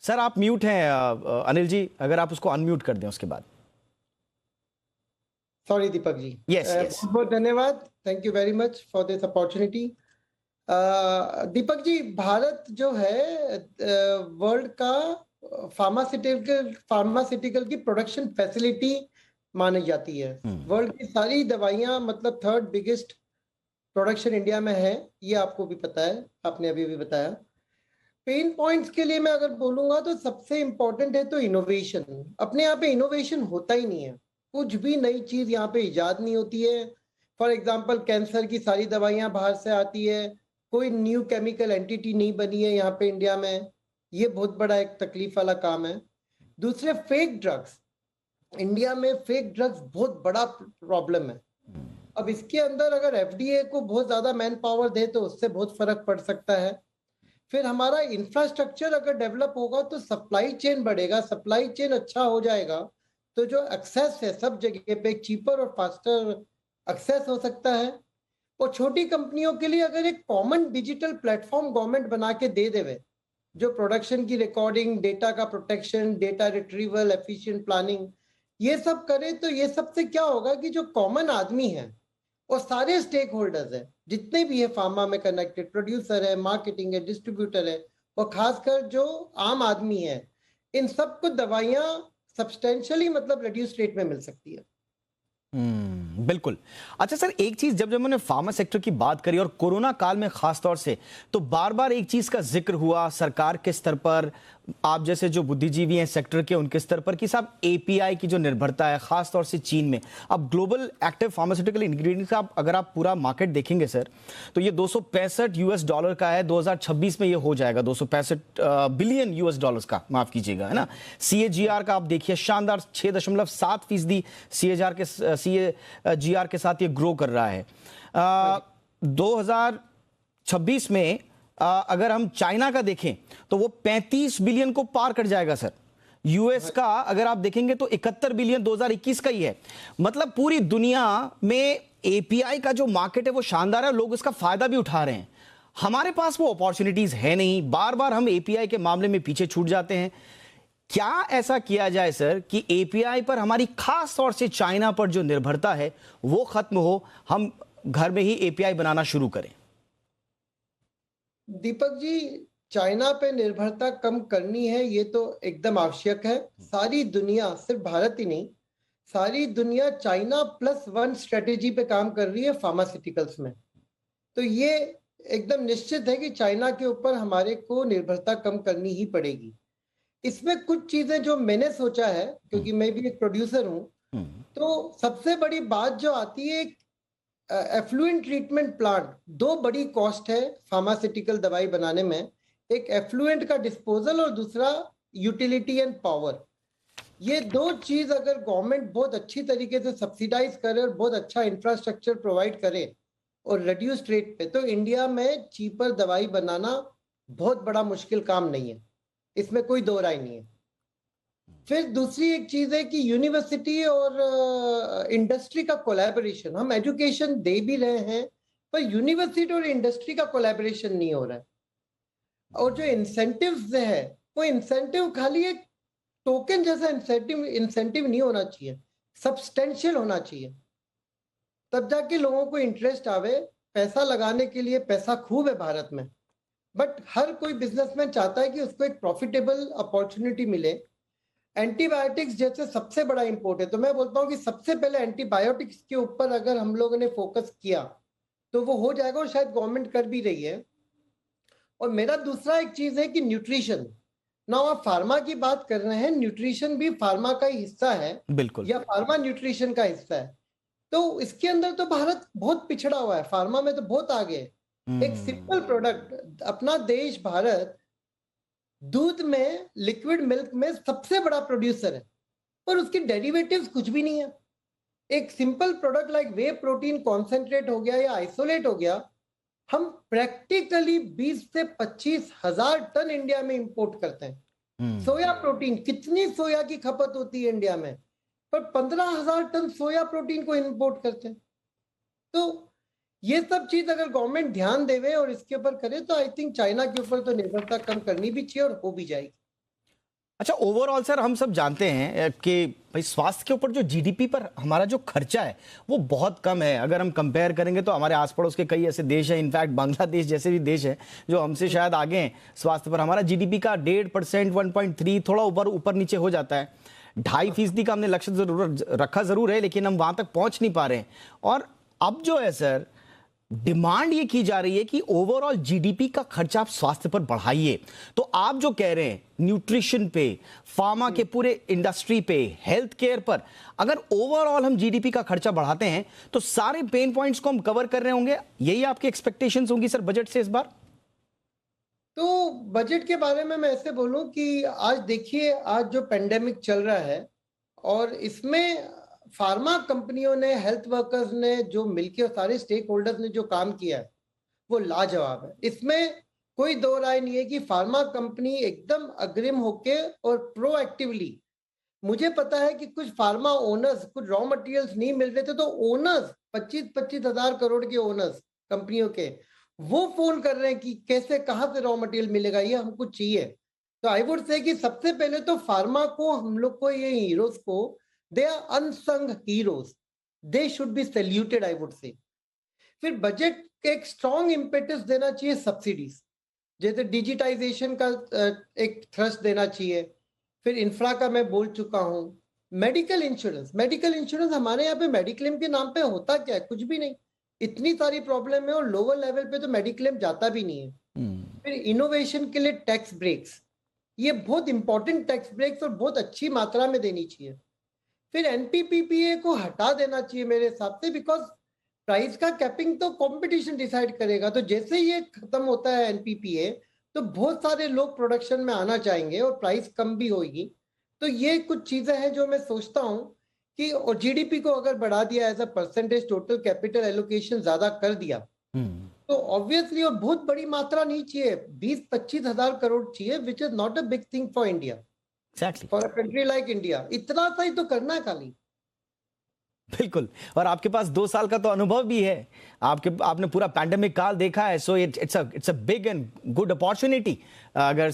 सर, आप म्यूट हैं अनिल जी, अगर आप उसको अनम्यूट कर दें उसके बाद। सॉरी दीपक जी। यस, बहुत बहुत धन्यवाद, thank you very much for this opportunity. Deepak ji, Bharat जो है वर्ल्ड का फार्मास्यूटिकल की प्रोडक्शन फैसिलिटी मानी जाती है। वर्ल्ड की सारी दवाइयां मतलब 3rd बिगेस्ट प्रोडक्शन इंडिया में है, ये आपको भी पता है, आपने अभी भी बताया। पेन पॉइंट्स के लिए मैं अगर बोलूंगा तो सबसे इंपॉर्टेंट है तो इनोवेशन। अपने यहाँ पे इनोवेशन होता ही नहीं है, कुछ भी नई चीज यहाँ पे इजाद नहीं होती है। फॉर एग्जांपल, कैंसर की सारी दवाइयां बाहर से आती है, कोई न्यू केमिकल एंटिटी नहीं बनी है यहाँ पे इंडिया में, ये बहुत बड़ा एक तकलीफ वाला काम है। दूसरे, फेक ड्रग्स, इंडिया में फेक ड्रग्स बहुत बड़ा प्रॉब्लम है। अब इसके अंदर अगर एफडीए को बहुत ज्यादा मैन पावर दे तो उससे बहुत फर्क पड़ सकता है। फिर हमारा इंफ्रास्ट्रक्चर अगर डेवलप होगा तो सप्लाई चेन बढ़ेगा, सप्लाई चेन अच्छा हो जाएगा तो जो एक्सेस है सब जगह पे चीपर और फास्टर एक्सेस हो सकता है। और छोटी कंपनियों के लिए अगर एक कॉमन डिजिटल प्लेटफॉर्म गवर्नमेंट बना के दे देवे, जो प्रोडक्शन की रिकॉर्डिंग, डेटा का protection, data retrieval, efficient planning, ये सब करे तो ये सबसे क्या होगा कि जो कॉमन आदमी है और सारे स्टेक होल्डर्स है, जितने भी है फार्मा में कनेक्टेड, प्रोड्यूसर है, मार्केटिंग है, डिस्ट्रीब्यूटर है और खासकर जो आम आदमी है, इन सबको दवाइयां सब्सटेंशियली मतलब रिड्यूस रेट में मिल सकती है। बिल्कुल। अच्छा सर, एक चीज जब मैंने फार्मा सेक्टर की बात करी और कोरोना काल में खास तौर से, तो बार बार एक चीज का जिक्र हुआ सरकार के स्तर पर, आप जैसे जो बुद्धिजीवी हैं सेक्टर के उनके स्तर पर, कि साहब एपीआई की जो निर्भरता है खास तौर से चीन में। अब ग्लोबल एक्टिव फार्मास्यूटिकल इंग्रेडिएंट्स का अगर आप पूरा मार्केट देखेंगे सर, तो ये $265 का है, 2026 में ये हो जाएगा $265 बिलियन का, माफ कीजिएगा, है ना। सीएजीआर का आप देखिए, शानदार 6.7% सीएजीआर के साथ ये ग्रो कर रहा है। 2026 में अगर हम चाइना का देखें तो वो 35 बिलियन को पार कर जाएगा सर। यूएस का अगर आप देखेंगे तो 71 बिलियन 2021 का ही है। मतलब पूरी दुनिया में एपीआई का जो मार्केट है वो शानदार है, लोग इसका फायदा भी उठा रहे हैं। हमारे पास वो अपॉर्चुनिटीज है नहीं, बार बार हम एपीआई के मामले में पीछे छूट जाते हैं। क्या ऐसा किया जाए सर कि एपीआई पर हमारी खास तौर से चाइना पर जो निर्भरता है वो खत्म हो, हम घर में ही एपीआई बनाना शुरू करें? दीपक जी, चाइना पे निर्भरता कम करनी है ये तो एकदम आवश्यक है। सारी दुनिया, सिर्फ भारत ही नहीं, सारी दुनिया चाइना +1 स्ट्रेटेजी पे काम कर रही है फार्मास्यूटिकल्स में। तो ये एकदम निश्चित है कि चाइना के ऊपर हमारे को निर्भरता कम करनी ही पड़ेगी। इसमें कुछ चीजें जो मैंने सोचा है, क्योंकि मैं भी एक प्रोड्यूसर हूं, तो सबसे बड़ी बात जो आती है, एफ्लुएंट ट्रीटमेंट प्लांट, 2 बड़ी कॉस्ट है फार्मास्यूटिकल दवाई बनाने में। एक एफ्लुएंट का डिस्पोजल और दूसरा यूटिलिटी एंड पावर। ये 2 चीज अगर गवर्नमेंट बहुत अच्छी तरीके से सब्सिडाइज करे और बहुत अच्छा इंफ्रास्ट्रक्चर प्रोवाइड करे और रिड्यूस्ड रेट पे, तो इंडिया में चीपर दवाई बनाना बहुत बड़ा मुश्किल काम नहीं है, इसमें कोई दो राय नहीं है। फिर दूसरी एक चीज है कि यूनिवर्सिटी और इंडस्ट्री का कोलैबोरेशन, हम एजुकेशन दे भी रहे हैं पर यूनिवर्सिटी और इंडस्ट्री का कोलैबोरेशन नहीं हो रहा है। और जो इंसेंटिव्स है वो इंसेंटिव खाली एक टोकन जैसा इंसेंटिव नहीं होना चाहिए, सब्सटेंशियल होना चाहिए, तब जाके लोगों को इंटरेस्ट आवे। पैसा लगाने के लिए पैसा खूब है भारत में, बट हर कोई बिजनेसमैन चाहता है कि उसको एक प्रॉफिटेबल अपॉर्चुनिटी मिले। एंटीबायोटिक्स जैसे सबसे बड़ा इंपोर्ट है, तो मैं बोलता हूँ कि सबसे पहले एंटीबायोटिक्स के ऊपर अगर हम लोगों ने फोकस किया तो वो हो जाएगा, और शायद गवर्नमेंट कर भी रही है। और मेरा दूसरा एक चीज है कि न्यूट्रिशन, ना आप फार्मा की बात कर रहे हैं, न्यूट्रिशन भी फार्मा का ही हिस्सा है, बिल्कुल, या फार्मा न्यूट्रिशन का हिस्सा है। तो इसके अंदर तो भारत बहुत पिछड़ा हुआ है, फार्मा में तो बहुत आगे है। एक सिंपल प्रोडक्ट, अपना देश भारत दूध में, लिक्विड मिल्क में सबसे बड़ा प्रोड्यूसर है, पर उसकी डेरिवेटिव्स कुछ भी नहीं है। एक सिंपल प्रोडक्ट लाइक वे प्रोटीन कॉन्सेंट्रेट हो गया या आइसोलेट हो गया, हम प्रैक्टिकली 20 से 25 हजार टन इंडिया में इंपोर्ट करते हैं। सोया प्रोटीन, कितनी सोया की खपत होती है इंडिया में, पर 15,000 टन सोया प्रोटीन को इंपोर्ट करते हैं। तो ये सब चीज अगर गवर्नमेंट ध्यान देवे और इसके ऊपर करे तो आई थिंक चाइना के ऊपर तो निर्भरता कम करनी भी चाहिए और हो भी जाएगी। अच्छा, ओवरऑल सर हम सब जानते हैं कि भाई स्वास्थ्य के ऊपर जो जीडीपी पर हमारा जो खर्चा है वो बहुत कम है। अगर हम कंपेयर करेंगे तो हमारे आस पड़ोस के कई ऐसे देश हैं, इनफैक्ट बांग्लादेश जैसे भी देश है जो हमसे शायद आगे हैं स्वास्थ्य पर। हमारा जीडीपी का 1.5%, 1.3 थोड़ा ऊपर नीचे हो जाता है। 2.5% का हमने लक्ष्य जरूर रखा जरूर है, लेकिन हम वहां तक पहुंच नहीं पा रहे हैं। और अब जो है सर, डिमांड ये की जा रही है कि ओवरऑल जीडीपी का खर्चा आप स्वास्थ्य पर बढ़ाइए। तो आप जो कह रहे हैं न्यूट्रिशन पे, फार्मा के पूरे इंडस्ट्री पे, हेल्थ केयर पर, अगर ओवरऑल हम जीडीपी का खर्चा बढ़ाते हैं तो सारे पेन पॉइंट्स को हम कवर कर रहे होंगे, यही आपकी एक्सपेक्टेशंस होंगी सर बजट से इस बार? तो बजट के बारे में मैं ऐसे बोलूं कि आज देखिए, आज जो पेंडेमिक चल रहा है और इसमें फार्मा कंपनियों ने, हेल्थ वर्कर्स ने जो मिलकर और सारे स्टेक होल्डर्स ने जो काम किया है वो लाजवाब है। इसमें कोई दो राय नहीं है कि फार्मा कंपनी एकदम अग्रिम होके और प्रोएक्टिवली, मुझे पता है कि कुछ फार्मा ओनर्स, कुछ रॉ मटेरियल्स नहीं मिल रहे थे तो ओनर्स, 25-25 हजार करोड़ के ओनर्स कंपनियों के, वो फोन कर रहे हैं कि कैसे, कहाँ से रॉ मटेरियल मिलेगा, ये हमको चाहिए। तो आई वुड से कि सबसे पहले तो फार्मा को, हम लोग को, ये हीरोज को, they are unsung heroes, they should be saluted, I would say। फिर बजट के एक स्ट्रॉन्ग इम्पेटस देना चाहिए सब्सिडीज, जैसे डिजिटाइजेशन का एक थ्रस्ट देना चाहिए। फिर इंफ्रा का मैं बोल चुका हूँ। मेडिकल इंश्योरेंस हमारे यहाँ पे मेडिक्लेम के नाम पे होता क्या है? कुछ भी नहीं। इतनी सारी प्रॉब्लम है और लोअर लेवल पे तो मेडिक्लेम जाता भी नहीं है। फिर इनोवेशन के लिए टैक्स ब्रेक्स, ये बहुत इंपॉर्टेंट टैक्स ब्रेक्स और बहुत अच्छी मात्रा में देनी चाहिए। फिर एनपीपीपीए को हटा देना चाहिए मेरे हिसाब से, बिकॉज प्राइस का कैपिंग तो कंपटीशन डिसाइड करेगा। तो जैसे ये खत्म होता है एनपीपीए, तो बहुत सारे लोग प्रोडक्शन में आना चाहेंगे और प्राइस कम भी होगी। तो ये कुछ चीजें हैं जो मैं सोचता हूँ कि, और जीडीपी को अगर बढ़ा दिया, as a percentage total capital allocation ज्यादा कर दिया, तो ऑब्वियसली, और बहुत बड़ी मात्रा नहीं चाहिए, 20-25 हजार करोड़ चाहिए, which is not a big thing for India, for a country like India. इतना सा ही तो करना है खाली। बिल्कुल, और आपके पास 2 साल का तो अनुभव भी है, आपने पूरा पैंडेमिक काल देखा है। So it's a big and good opportunity अगर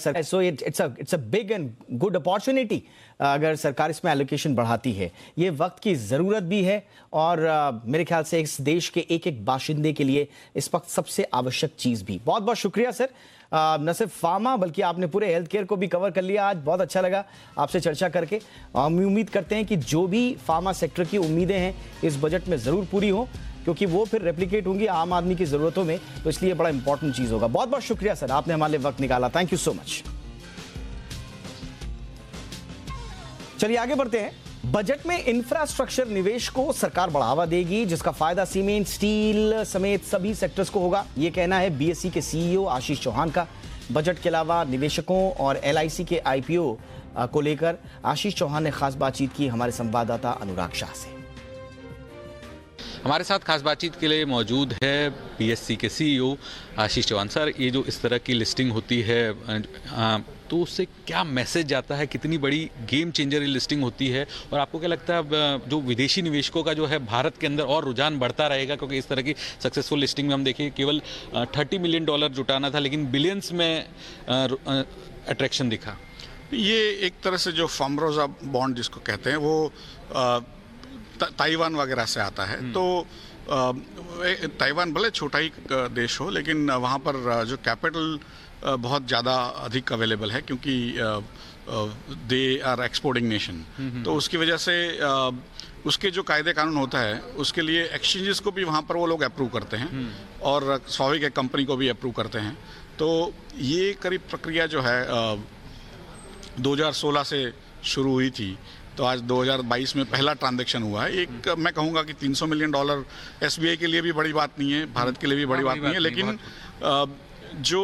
अगर सरकार इसमें एलोकेशन बढ़ाती है। ये वक्त की ज़रूरत भी है और मेरे ख्याल से इस देश के एक एक बाशिंदे के लिए इस वक्त सबसे आवश्यक चीज़ भी। बहुत बहुत शुक्रिया सर, न सिर्फ फार्मा बल्कि आपने पूरे हेल्थ केयर को भी कवर कर लिया। आज बहुत अच्छा लगा आपसे चर्चा करके। हम उम्मीद करते हैं कि जो भी फार्मा सेक्टर की उम्मीदें हैं इस बजट में ज़रूर पूरी हो, क्योंकि वो फिर रेप्लिकेट होंगी आम आदमी की ज़रूरतों में, तो इसलिए बड़ा इंपॉर्टेंट चीज़ होगा। बहुत बहुत शुक्रिया सर, आपने हमारे लिए वक्त निकाला। Thank you so much. चलिए आगे बढ़ते हैं। बजट में इंफ्रास्ट्रक्चर निवेश को सरकार बढ़ावा देगी, जिसका फायदा सीमेंट, स्टील समेत सभी सेक्टर्स को होगा, ये कहना है बीएसई के सीईओ आशीष चौहान का। बजट के अलावा निवेशकों और एलआईसी के आईपीओ को लेकर आशीष चौहान ने खास बातचीत की हमारे संवाददाता अनुराग शाह से। हमारे साथ खास बातचीत के लिए मौजूद है पीएससी के सीईओ आशीष चौहान। सर, ये जो इस तरह की लिस्टिंग होती है तो उससे क्या मैसेज जाता है, कितनी बड़ी गेम चेंजर लिस्टिंग होती है, और आपको क्या लगता है जो विदेशी निवेशकों का जो है भारत के अंदर और रुझान बढ़ता रहेगा? क्योंकि इस तरह की सक्सेसफुल लिस्टिंग में हम देखिए केवल $30 मिलियन जुटाना था, लेकिन बिलियंस में अट्रैक्शन दिखा। ये एक तरह से जो फार्मरोजा बॉन्ड जिसको कहते हैं वो ताइवान वगैरह से आता है। तो ताइवान भले छोटा ही देश हो, लेकिन वहाँ पर जो कैपिटल बहुत ज़्यादा अधिक अवेलेबल है, क्योंकि दे आर एक्सपोर्टिंग नेशन। तो उसकी वजह से उसके जो कायदे कानून होता है उसके लिए एक्सचेंजेस को भी वहाँ पर वो लोग अप्रूव करते हैं, और स्वाभाविक है कंपनी को भी अप्रूव करते हैं। तो ये करीब प्रक्रिया जो है 2016 से शुरू हुई थी, तो आज 2022 में पहला ट्रांजैक्शन हुआ है। एक मैं कहूँगा कि $300 मिलियन एसबीआई के लिए भी बड़ी बात नहीं है, भारत के लिए भी बड़ी बात नहीं है, लेकिन जो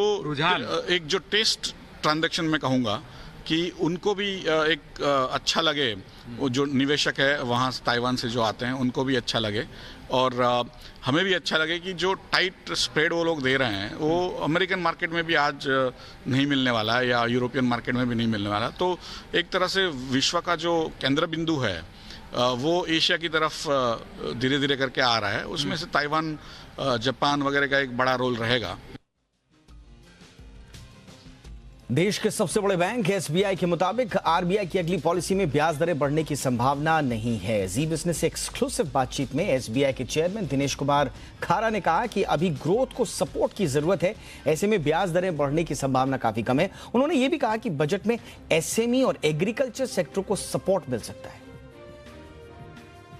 एक जो टेस्ट ट्रांजैक्शन में कहूँगा कि उनको भी एक अच्छा लगे, वो जो निवेशक है वहाँ से ताइवान से जो आते हैं उनको भी अच्छा लगे, और हमें भी अच्छा लगे कि जो टाइट स्प्रेड वो लोग दे रहे हैं वो अमेरिकन मार्केट में भी आज नहीं मिलने वाला है, या यूरोपियन मार्केट में भी नहीं मिलने वाला। तो एक तरह से विश्व का जो केंद्र बिंदु है वो एशिया की तरफ धीरे धीरे करके आ रहा है। उसमें से ताइवान, जापान वगैरह का एक बड़ा रोल रहेगा। देश के सबसे बड़े बैंक एसबीआई के मुताबिक आरबीआई की अगली पॉलिसी में ब्याज दरें बढ़ने की संभावना नहीं है। जी बिजनेस से एक्सक्लूसिव बातचीत में एसबीआई के चेयरमैन दिनेश कुमार खारा ने कहा कि अभी ग्रोथ को सपोर्ट की जरूरत है, ऐसे में ब्याज दरें बढ़ने की संभावना काफी कम है। उन्होंने ये भी कहा कि बजट में एसएमई और एग्रीकल्चर सेक्टर को सपोर्ट मिल सकता है।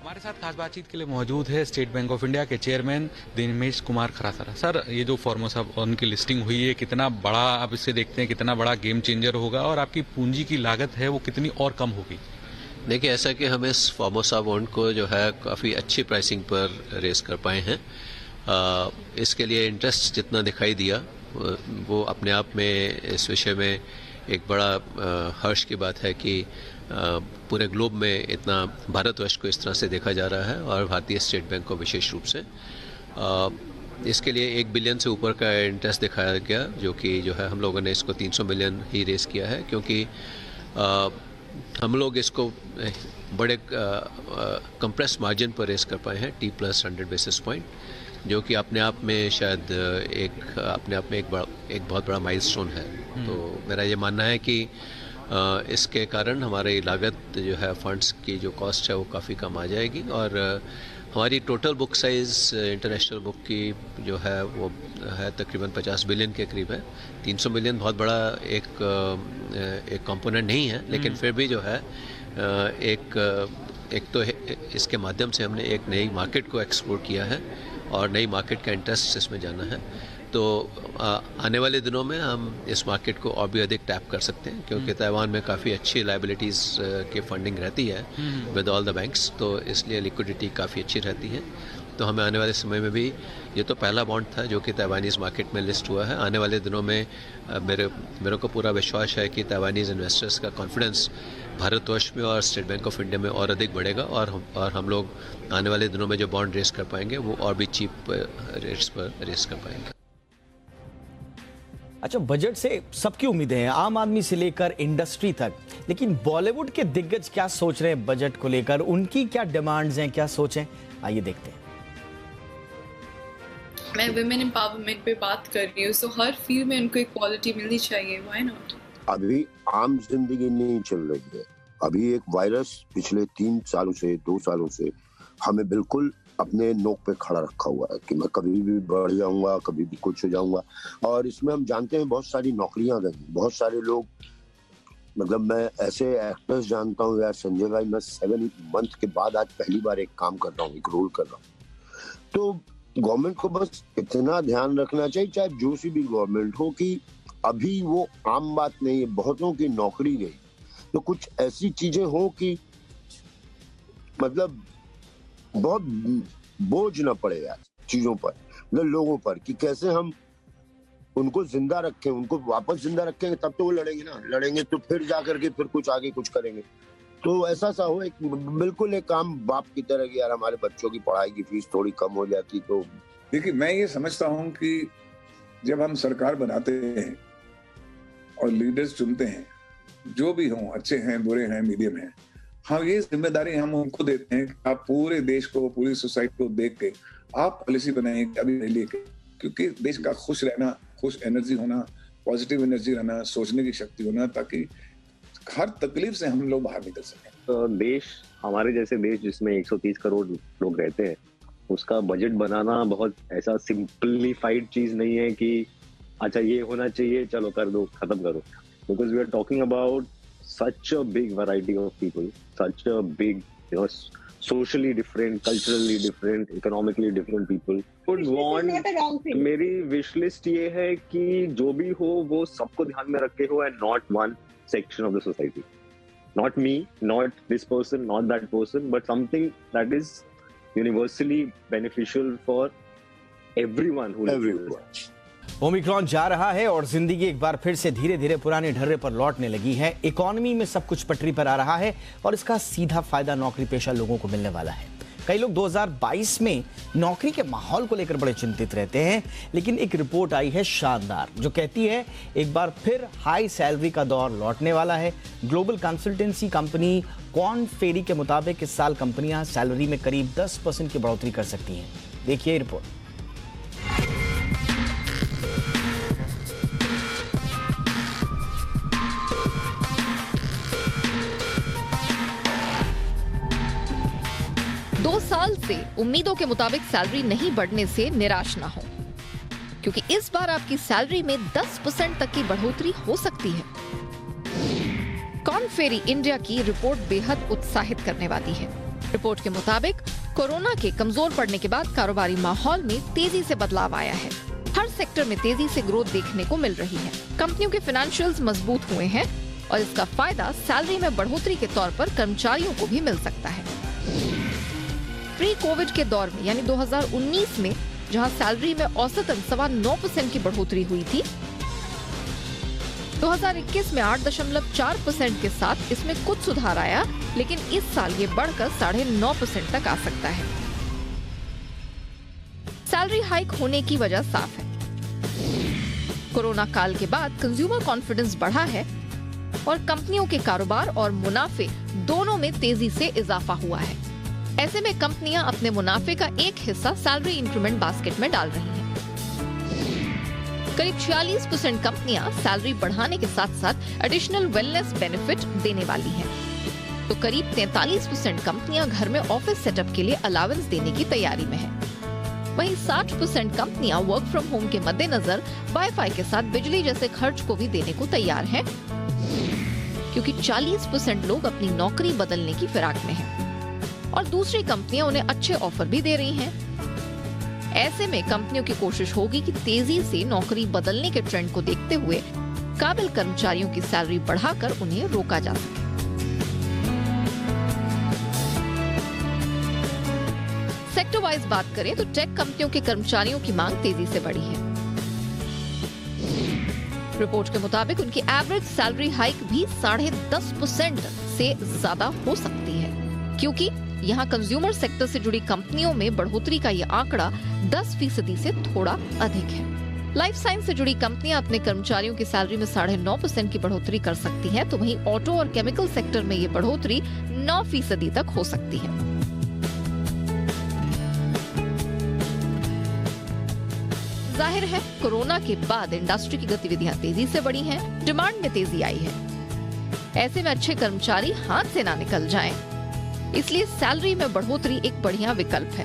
हमारे साथ खास बातचीत के लिए मौजूद है स्टेट बैंक ऑफ इंडिया के चेयरमैन दिनेश कुमार खरासरा। सर, ये जो फॉर्मोसा बॉन्ड की लिस्टिंग हुई है, कितना बड़ा आप इससे देखते हैं, कितना बड़ा गेम चेंजर होगा, और आपकी पूंजी की लागत है वो कितनी और कम होगी? देखिए, ऐसा कि हम इस फॉर्मोसा बॉन्ड को जो है काफ़ी अच्छी प्राइसिंग पर रेस कर पाए हैं। इसके लिए इंटरेस्ट जितना दिखाई दिया वो अपने आप में इस विषय में एक बड़ा हर्ष की बात है कि पूरे ग्लोब में इतना भारतवर्ष को इस तरह से देखा जा रहा है, और भारतीय स्टेट बैंक को विशेष रूप से इसके लिए $1 बिलियन से ऊपर का इंटरेस्ट दिखाया गया, जो कि जो है हम लोगों ने इसको 300 मिलियन ही रेस किया है, क्योंकि हम लोग इसको बड़े कंप्रेस मार्जिन पर रेस कर पाए हैं, T+100 बेसिस पॉइंट, जो कि अपने आप में शायद एक बहुत बड़ा माइलस्टोन है। तो मेरा ये मानना है कि इसके कारण हमारी लागत जो है फंड्स की जो कॉस्ट है वो काफ़ी कम आ जाएगी, और हमारी total book size international book की जो है वो है तकरीबन 50 बिलियन के करीब है। 300 मिलियन बहुत बड़ा एक कंपोनेंट नहीं है, लेकिन फिर भी जो है एक तो इसके माध्यम से हमने एक नई मार्केट को एक्सप्लोर किया है, और नई मार्केट का इंटरेस्ट इसमें जाना है। तो आने वाले दिनों में हम इस मार्केट को और भी अधिक टैप कर सकते हैं, क्योंकि ताइवान में काफ़ी अच्छी लायबिलिटीज़ की फंडिंग रहती है विद ऑल द बैंक्स, तो इसलिए लिक्विडिटी काफ़ी अच्छी रहती है। तो हमें आने वाले समय में भी, ये तो पहला बॉन्ड था जो कि ताइवानीज़ मार्केट में लिस्ट हुआ है, आने वाले दिनों में मेरे को पूरा विश्वास है कि ताइवानीज़ इन्वेस्टर्स का कॉन्फिडेंस भारतवर्ष में और स्टेट बैंक ऑफ इंडिया में और अधिक बढ़ेगा, और हम लोग आने वाले दिनों में जो बॉन्ड रेस कर पाएंगे वो और भी चीप रेट्स पर रेस कर पाएंगे। अच्छा, बजट से सबकी उम्मीदें हैं, आम आदमी से लेकर इंडस्ट्री तक, लेकिन बॉलीवुड के दिग्गज क्या सोच रहे हैं बजट को लेकर, उनकी क्या डिमांड्स हैं, क्या सोच है, आइए देखते हैं। मैं विमेन एम्पावरमेंट पे बात कर रही हूँ, सो हर फील्ड में उनको इक्वालिटी मिलनी चाहिए, व्हाई नॉट? अभी आम जिंदगी नहीं चल रही है, अभी एक वायरस पिछले 2 सालों से हमें बिल्कुल अपने नोक पे खड़ा रखा हुआ है कि मैं कभी भी बढ़ जाऊंगा, कभी भी कुछ हो जाऊंगा। और इसमें हम जानते हैं बहुत सारी नौकरियां गई, बहुत सारे लोग, मतलब मैं ऐसे एक्टर्स जानता हूँ यार, संजय भाई, मैं 7 मंथ के बाद आज पहली बार एक काम कर रहा हूँ, एक रोल कर रहा हूँ। तो गवर्नमेंट को बस इतना ध्यान रखना चाहिए, चाहे जो सी भी गवर्नमेंट हो, कि अभी वो आम बात नहीं है, बहुतों की नौकरी गई, तो कुछ ऐसी चीजें हो कि मतलब बहुत बोझ ना पड़े यार चीजों पर, मतलब लोगों पर, कि कैसे हम उनको जिंदा रखें, उनको वापस जिंदा रखेंगे तब तो वो लड़ेंगे ना, लड़ेंगे तो फिर जाकर के फिर कुछ आगे कुछ करेंगे। तो ऐसा सा हो, एक बिल्कुल एक काम बाप की तरह कि यार हमारे बच्चों की पढ़ाई की फीस थोड़ी कम हो जाती तो। देखिए, मैं ये समझता हूँ कि जब हम सरकार बनाते हैं और लीडर्स चुनते हैं, जो भी हों, अच्छे हैं, बुरे हैं, मीडियम हैं, हाँ, ये जिम्मेदारी हम उनको देते हैं कि आप पूरे देश को, पूरी सोसाइटी को देख के आप पॉलिसी बनाइए अभी लेके, क्योंकि देश का खुश रहना, खुश एनर्जी होना, पॉजिटिव एनर्जी रहना, सोचने की शक्ति होना, ताकि हर तकलीफ से हम लोग बाहर निकल सकें। तो देश, हमारे जैसे देश जिसमें 130 करोड़ लोग रहते हैं, उसका बजट बनाना बहुत ऐसा सिंपलीफाइड चीज नहीं है कि अच्छा ये होना चाहिए, चलो कर दो, खत्म करो। Because we are talking about such a big variety of people, such a big, socially different, culturally different, economically different people. Would want, मेरी wish list ये है कि जो भी हो वो सबको ध्यान में रखे हो and not one section of the society. Not me, not this person, not that person, but something that is universally beneficial for everyone who lives. Omicron जा रहा है और जिंदगी एक बार फिर से धीरे धीरे पुराने ढर्रे पर लौटने लगी है। इकोनॉमी में सब कुछ पटरी पर आ रहा है और इसका सीधा फायदा नौकरी पेशा लोगों को मिलने वाला है। कई लोग 2022 में नौकरी के माहौल को लेकर बड़े चिंतित रहते हैं, लेकिन एक रिपोर्ट आई है शानदार जो कहती है एक बार फिर हाई सैलरी का दौर लौटने वाला है। ग्लोबल कंसल्टेंसी कंपनी कॉर्न फेरी के मुताबिक इस साल कंपनियां सैलरी में करीब 10% की बढ़ोतरी कर सकती हैं। देखिए रिपोर्ट। साल से उम्मीदों के मुताबिक सैलरी नहीं बढ़ने से निराश ना हो, क्योंकि इस बार आपकी सैलरी में 10% तक की बढ़ोतरी हो सकती है। कॉर्न फेरी इंडिया की रिपोर्ट बेहद उत्साहित करने वाली है। रिपोर्ट के मुताबिक कोरोना के कमजोर पड़ने के बाद कारोबारी माहौल में तेजी से बदलाव आया है। हर सेक्टर में तेजी से ग्रोथ देखने को मिल रही है। कंपनियों के फाइनेंशियल्स मजबूत हुए हैं और इसका फायदा सैलरी में बढ़ोतरी के तौर पर कर्मचारियों को भी मिल सकता है। प्री कोविड के दौर में यानी 2019 में जहां सैलरी में औसतन 9.25% की बढ़ोतरी हुई थी, 2021 में 8.4% के साथ इसमें कुछ सुधार आया, लेकिन इस साल ये बढ़कर 9.5% तक आ सकता है। सैलरी हाइक होने की वजह साफ है। कोरोना काल के बाद कंज्यूमर कॉन्फिडेंस बढ़ा है और कंपनियों के कारोबार और मुनाफे दोनों में तेजी से इजाफा हुआ है। ऐसे में कंपनियां अपने मुनाफे का एक हिस्सा सैलरी इंक्रीमेंट बास्केट में डाल रही हैं। करीब 46% कंपनियां सैलरी बढ़ाने के साथ साथ एडिशनल वेलनेस बेनिफिट देने वाली हैं। तो करीब 43% कंपनियां घर में ऑफिस सेटअप के लिए अलावेंस देने की तैयारी में है। वहीं 60% कंपनियां वर्क फ्रॉम होम के मद्देनजर वाईफाई के साथ बिजली जैसे खर्च को भी देने को तैयार हैं, क्योंकि 40% लोग अपनी नौकरी बदलने की फिराक में हैं और दूसरी कंपनियां उन्हें अच्छे ऑफर भी दे रही हैं। ऐसे में कंपनियों की कोशिश होगी कि तेजी से नौकरी बदलने के ट्रेंड को देखते हुए काबिल कर्मचारियों की सैलरी बढ़ाकर उन्हें रोका जा सके। सेक्टर वाइज बात करें तो टेक कंपनियों के कर्मचारियों की मांग तेजी से बढ़ी है। रिपोर्ट के मुताबिक उनकी एवरेज सैलरी हाइक भी 10.5% से ज्यादा हो सकती है, क्योंकि यहाँ कंज्यूमर सेक्टर से जुड़ी कंपनियों में बढ़ोतरी का ये आंकड़ा 10% से थोड़ा अधिक है। लाइफ साइंस से जुड़ी कंपनियां अपने कर्मचारियों की सैलरी में 9.5% की बढ़ोतरी कर सकती हैं, तो वहीं ऑटो और केमिकल सेक्टर में ये बढ़ोतरी 9% तक हो सकती है। जाहिर है कोरोना के बाद इंडस्ट्री की गतिविधियां तेजी से बढ़ी हैं, डिमांड में तेजी आई है। ऐसे में अच्छे कर्मचारी हाथ से ना निकल जाएं, इसलिए सैलरी में बढ़ोतरी एक बढ़िया विकल्प है।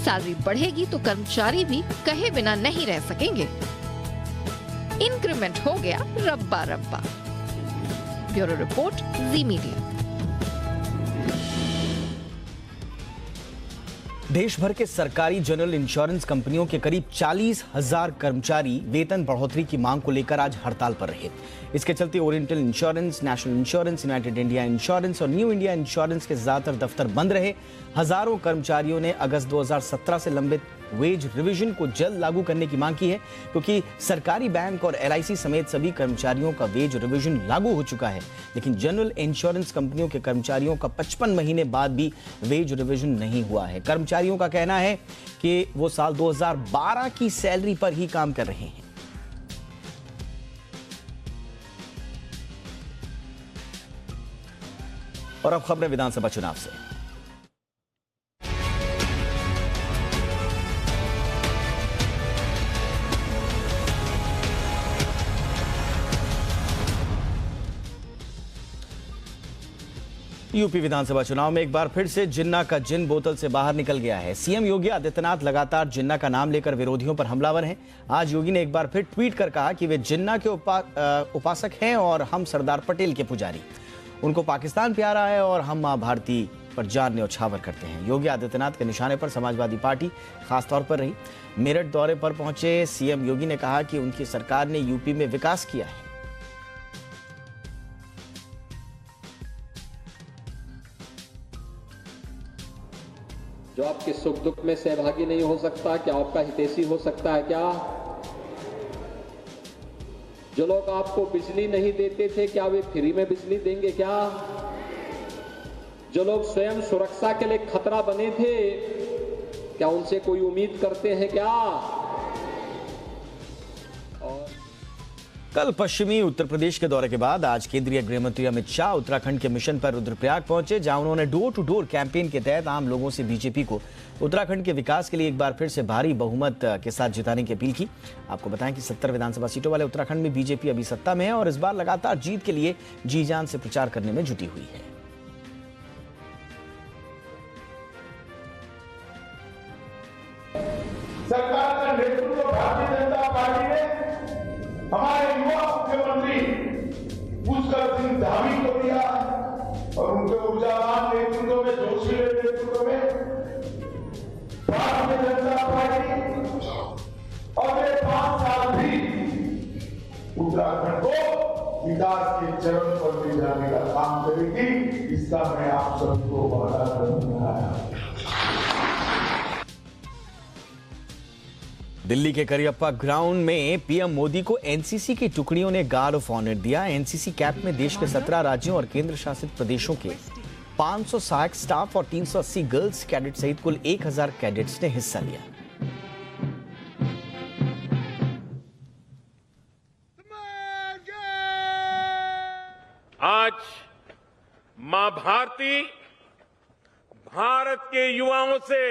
सैलरी बढ़ेगी तो कर्मचारी भी कहे बिना नहीं रह सकेंगे। इंक्रीमेंट हो गया रब्बा रब्बा। ब्यूरो रिपोर्ट, जी मीडिया। देश भर के सरकारी जनरल इंश्योरेंस कंपनियों के करीब 40,000 कर्मचारी वेतन बढ़ोतरी की मांग को लेकर आज हड़ताल पर रहे। इसके चलते oriental insurance, national insurance, United India insurance और न्यू इंडिया इंश्योरेंस के ज्यादातर दफ्तर बंद रहे। हजारों कर्मचारियों ने अगस्त 2017 से लंबित वेज रिवीजन को जल्द लागू करने की मांग की है, क्योंकि सरकारी बैंक और LIC समेत सभी कर्मचारियों का वेज रिवीजन लागू हो चुका है, लेकिन जनरल इंश्योरेंस कंपनियों के कर्मचारियों का 55 महीने बाद भी वेज रिवीजन नहीं हुआ है। कर्मचारियों का कहना है कि वो साल 2012 की सैलरी पर ही काम कर रहे हैं। और अब खबरें विधानसभा चुनाव से। यूपी विधानसभा चुनाव में एक बार फिर से जिन्ना का जिन बोतल से बाहर निकल गया है। सीएम योगी आदित्यनाथ लगातार जिन्ना का नाम लेकर विरोधियों पर हमलावर हैं। आज योगी ने एक बार फिर ट्वीट कर कहा कि वे जिन्ना के उपासक हैं और हम सरदार पटेल के पुजारी। उनको पाकिस्तान प्यारा है और हम मां भारती पर जान न्यौछावर करते हैं। योगी आदित्यनाथ के निशाने पर समाजवादी पार्टी खासतौर पर रही। मेरठ दौरे पर पहुंचे सीएम योगी ने कहा कि उनकी सरकार ने यूपी में विकास किया है। जो आपके सुख दुख में सहभागी नहीं हो सकता, क्या आपका हितैषी हो सकता है क्या? जो लोग आपको बिजली नहीं देते थे, क्या वे फ्री में बिजली देंगे क्या? जो लोग स्वयं सुरक्षा के लिए खतरा बने थे, क्या उनसे कोई उम्मीद करते हैं क्या? कल पश्चिमी उत्तर प्रदेश के दौरे के बाद आज केंद्रीय गृह मंत्री अमित शाह उत्तराखंड के मिशन पर रुद्रप्रयाग पहुंचे, जहां उन्होंने डोर टू डोर कैंपेन के तहत आम लोगों से बीजेपी को उत्तराखंड के विकास के लिए एक बार फिर से भारी बहुमत के साथ जिताने की अपील की। आपको बताएं कि 70 विधानसभा सीटों वाले उत्तराखंड में बीजेपी अभी सत्ता में है और इस बार लगातार जीत के लिए जी जान से प्रचार करने में जुटी हुई है। सरकार का नेतृत्व भारतीय जनता पार्टी ने हमारे युवा मुख्यमंत्री पुष्कर सिंह धामी को दिया और उनके ऊर्जावान नेतृत्व में, जोशीले नेतृत्व में भारतीय जनता पार्टी अगले 5 साल भी उत्तराखंड को विकास के चरम पर ले जाने का काम करेगी। इसका मैं आप सबको वादा करना है। दिल्ली के करियप्पा ग्राउंड में पीएम मोदी को एनसीसी की टुकड़ियों ने गार्ड ऑफ ऑनर दिया। एनसीसी कैंप में देश के 17 राज्यों और केंद्र शासित प्रदेशों के 500 सहायक स्टाफ और 380 गर्ल्स कैडेट सहित कुल 1000 कैडेट्स ने हिस्सा लिया। आज मां भारती भारत के युवाओं से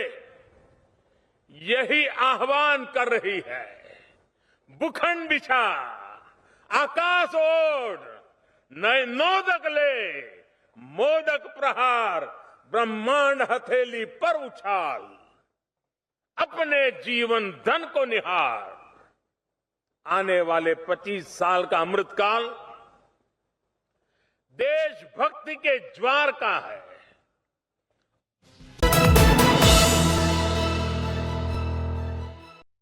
यही आह्वान कर रही है, भूखंड बिछा, आकाश ओढ़, नए नोदक ले, मोदक प्रहार, ब्रह्मांड हथेली पर उछाल, अपने जीवन धन को निहार। आने वाले 25 साल का अमृतकाल देशभक्ति के ज्वार का है।